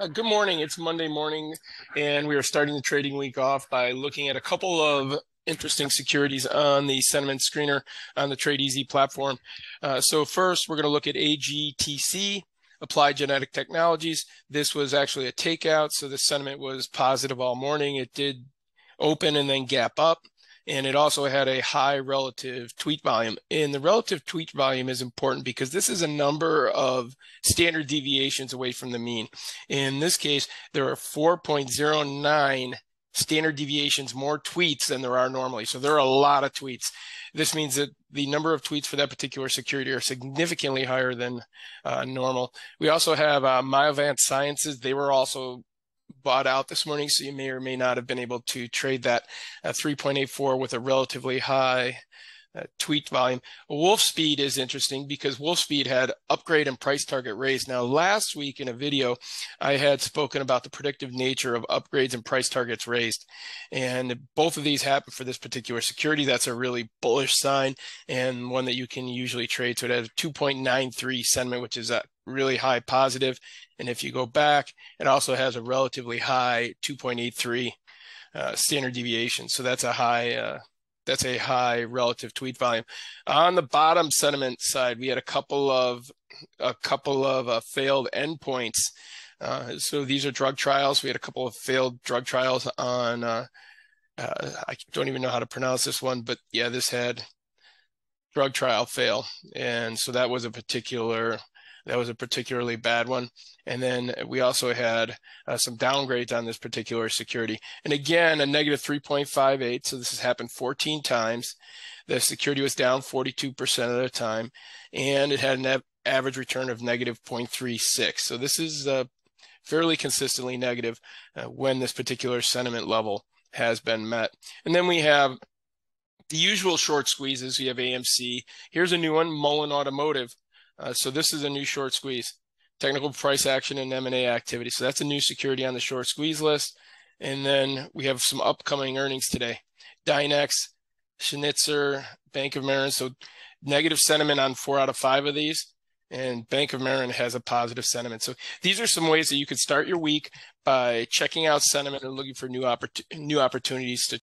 Good morning. It's Monday morning, and we are starting the trading week off by looking at a couple of interesting securities on the sentiment screener on the TradeEZ platform. So first, we're going to look at AGTC, Applied Genetic Technologies. This was actually a takeout, so the sentiment was positive all morning. It did open and then gap up. And it also had a high relative tweet volume. And the relative tweet volume is important because this is a number of standard deviations away from the mean. In this case, there are 4.09 standard deviations more tweets than there are normally. So there are a lot of tweets. This means that the number of tweets for that particular security are significantly higher than normal. We also have Myovant Sciences. They were also bought out this morning, so you may or may not have been able to trade that 3.84 with a relatively high tweet volume. Wolfspeed is interesting because Wolfspeed had upgrade and price target raised. Now, last week in a video, I had spoken about the predictive nature of upgrades and price targets raised. And both of these happen for this particular security. That's a really bullish sign and one that you can usually trade. So it has 2.93 sentiment, which is a really high positive. And if you go back, it also has a relatively high 2.83 standard deviation. So that's a high relative tweet volume. On the bottom sentiment side, we had a couple of failed endpoints. So these are drug trials. We had a couple of failed drug trials on. I don't even know how to pronounce this one, but yeah, this had drug trial fail, and so that was a particularly bad one. And then we also had some downgrades on this particular security. And again, a negative 3.58. So this has happened 14 times. The security was down 42% of the time, and it had an average return of negative 0.36. So this is fairly consistently negative when this particular sentiment level has been met. And then we have the usual short squeezes. We have AMC. Here's a new one, Mullen Automotive. So this is a new short squeeze, technical price action and M&A activity. So that's a new security on the short squeeze list. And then we have some upcoming earnings today. Dynex, Schnitzer, Bank of Marin. So negative sentiment on 4 out of 5 of these. And Bank of Marin has a positive sentiment. So these are some ways that you could start your week by checking out sentiment and looking for new opportunities to